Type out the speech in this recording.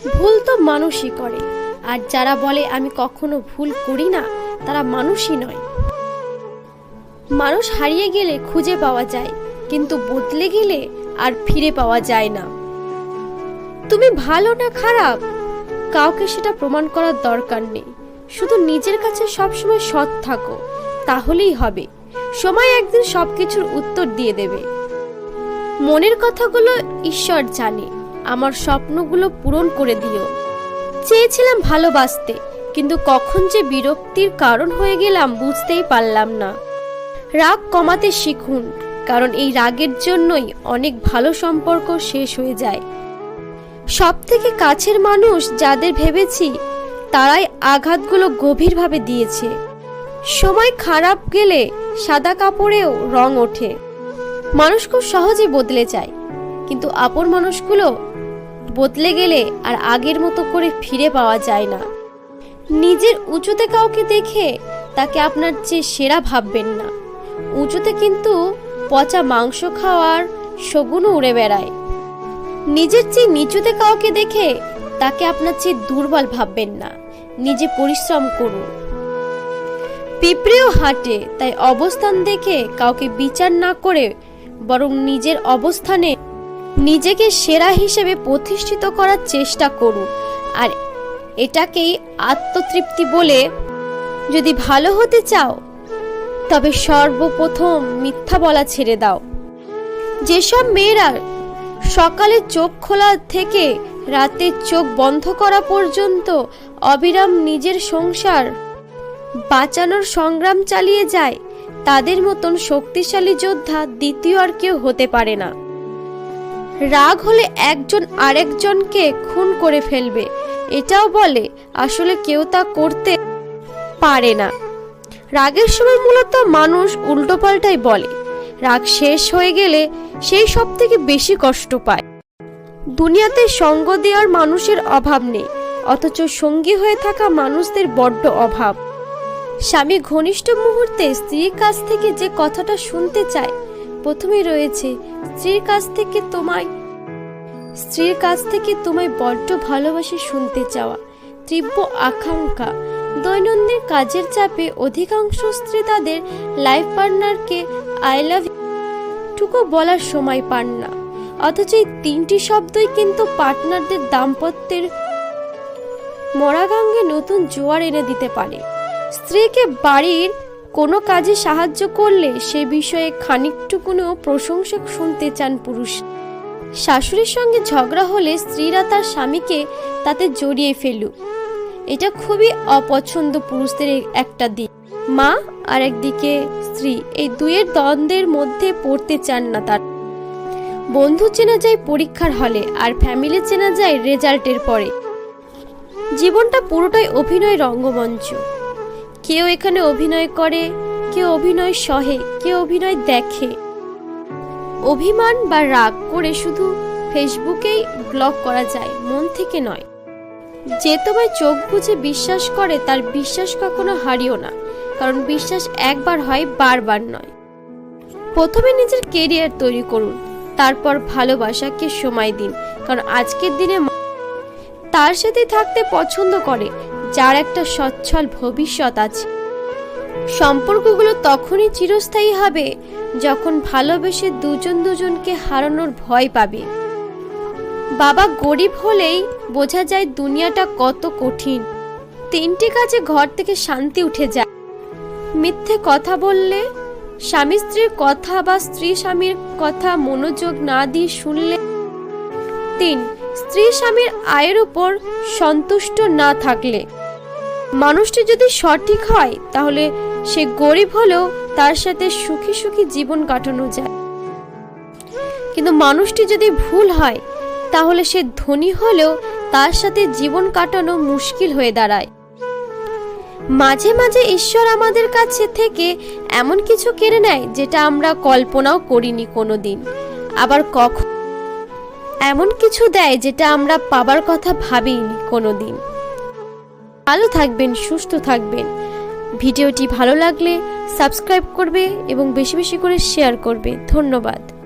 ভুল তো মানুষই করে, আর যারা বলে আমি কখনো ভুল করি না তারা মানুষই নয়। মানুষ হারিয়ে গেলে খুঁজে পাওয়া যায়, কিন্তু বদলে গেলে আর ফিরে পাওয়া যায় না। তুমি ভালো না খারাপ কাউকে সেটা প্রমাণ করার দরকার নেই, শুধু নিজের কাছে সবসময় সৎ থাকো, তাহলেই হবে। সময় একদিন সবকিছুর উত্তর দিয়ে দেবে। মনের কথাগুলো ঈশ্বর জানে, আমার স্বপ্নগুলো পূরণ করে দিও। চেয়েছিলাম ভালোবাসতে, কিন্তু কখন যে বিরক্তির কারণ হয়ে গেলাম বুঝতেই পারলাম না। রাগ কমাতে শিখুন, কারণ এই রাগের জন্যই অনেক ভালো সম্পর্ক শেষ হয়ে যায়। সব থেকে কাছের মানুষ যাদের ভেবেছি তারাই আঘাতগুলো গভীরভাবে দিয়েছে। সময় খারাপ গেলে সাদা কাপড়েও রং ওঠে। মানুষ খুব সহজে বদলে যায়, কিন্তু আপন মানুষগুলো বদলে গেলে আর আগের মতো করে ফিরে পাওয়া যায় না। নিজের উঁচুতে কাউকে দেখে তাকে আপনার চেয়ে সেরা ভাববেন না। উঁচুতে কিন্তু পচা মাংস খাওয়ার শগুনও উড়ে বেড়ায়। নিজের চেয়ে নিচুতে কাউকে দেখে তাকে আপনার চেয়ে দুর্বল ভাববেন না। নিজে পরিশ্রম করুন। পিঁপড়েও হাঁটে, তাই অবস্থান দেখে কাউকে বিচার না করে বরং নিজের অবস্থানে নিজেকে সেরা হিসেবে প্রতিষ্ঠিত করার চেষ্টা করুন। আর এটাকেই আত্মতৃপ্তি বলে। যদি ভালো হতে চাও তবে সর্বপ্রথম মিথ্যা বলা ছেড়ে দাও। যেসব মেয়েরা সকালে চোখ খোলা থেকে রাতে চোখ বন্ধ করা পর্যন্ত অবিরাম নিজের সংসার বাঁচানোর সংগ্রাম চালিয়ে যায়, তাদের মতন শক্তিশালী যোদ্ধা দ্বিতীয় আর কেউ হতে পারে না। রাগ হলে একজন আরেকজনকে খুন করে ফেলবে, এটাও বলে, আসলে কেউ তা করতে পারে না। রাগের সময় মূলত মানুষ উল্টোপাল্টাই বলে। রাগ শেষ হয়ে গেলে সেই সব থেকে বেশি কষ্ট পায়। দুনিয়াতে সঙ্গ দেওয়ার মানুষের অভাব নেই, অথচ সঙ্গী হয়ে থাকা মানুষদের বড্ড অভাব। স্বামী ঘনিষ্ঠ মুহূর্তে স্ত্রীর কাছ থেকে যে কথাটা শুনতে চায়, প্রথমেই রয়েছে স্ত্রীর কাছ থেকে তোমায় বড্ড ভালোবাসে শুনতে চাওয়া, তীব্র আকাঙ্ক্ষা। দৈনন্দিন কাজের চাপে অধিকাংশ স্ত্রী তাদের লাইফ পার্টনারকে আই লাভ ইউ টুকু বলার সময় পান না, অথচ এই তিনটি শব্দই কিন্তু পার্টনারদের দাম্পত্যের মরাগাঙ্গে নতুন জোয়ার এনে দিতে পারে। স্ত্রীকে বাড়ির কোনো কাজে সাহায্য করলে সে বিষয়ে খানিকটুকুনও প্রশংসা শুনতে চান পুরুষ। শাশুড়ির সঙ্গে ঝগড়া হলে স্ত্রীরা তার স্বামীকে তাতে জড়িয়ে ফেলুক, এটা খুবই অপছন্দ পুরুষদের একটা দিক। মা আর একদিকে স্ত্রী, এই দুয়ের দ্বন্দ্বের মধ্যে পড়তে চান না তার। বন্ধু চেনা যায় পরীক্ষার হলে, আর ফ্যামিলি চেনা যায় রেজাল্টের পরে। জীবনটা পুরোটাই অভিনয় রঙ্গমঞ্চ। কেউ এখানে অভিনয় করে, কেউ অভিনয় সহে, কেউ অভিনয় দেখে। অভিমান বা রাগ করে শুধু ফেসবুকেই ব্লগ করা যায়, মন থেকে নয়। যে তোমায় চোখ বুজে বিশ্বাস করে তার বিশ্বাস কখনো হারিও না, কারণ বিশ্বাস একবার হয়, বারবার নয়। প্রথমে নিজের কেরিয়ার তৈরি করুন, তারপর ভালোবাসাকে সময় দিন, কারণ আজকের দিনে তার সাথে থাকতে পছন্দ করে যার একটা সচ্ছল ভবিষ্যৎ আছে। সম্পর্কগুলো তখনই চিরস্থায়ী হবে যখন ভালোবেসে দুজনকে হারানোর ভয় পাবে। বাবা গরিব হলেই বোঝা যায় দুনিয়াটা কত কঠিন। তিনটি কাজে ঘর থেকে শান্তি উঠে যায়। মিথ্যে কথা বললে, স্বামী স্ত্রীর কথা বা স্ত্রী স্বামীর কথা মনোযোগ না দিয়ে শুনলে। 3, স্ত্রী স্বামীর আয়ের উপর সন্তুষ্ট না থাকলে। মানুষটি যদি সঠিক হয় তাহলে সে গরিব হলেও তার সাথে সুখী সুখী জীবন কাটানো যায়, কিন্তু মানুষটি যদি ভুল হয় তাহলে সে ধনী হলেও তার সাথে জীবন কাটানো মুশকিল হয়ে দাঁড়ায়। মাঝে মাঝে ঈশ্বর আমাদের কাছে থেকে এমন কিছু কেড়ে নেয় যেটা আমরা কল্পনাও করিনি কোনোদিন, আবার কখন এমন কিছু দেয় যেটা আমরা পাবার কথা ভাবিনি কোনোদিন। ভালো থাকবেন, সুস্থ থাকবেন। ভিডিওটি ভালো লাগলে সাবস্ক্রাইব করবে এবং বেশি বেশি করে শেয়ার করবে। ধন্যবাদ।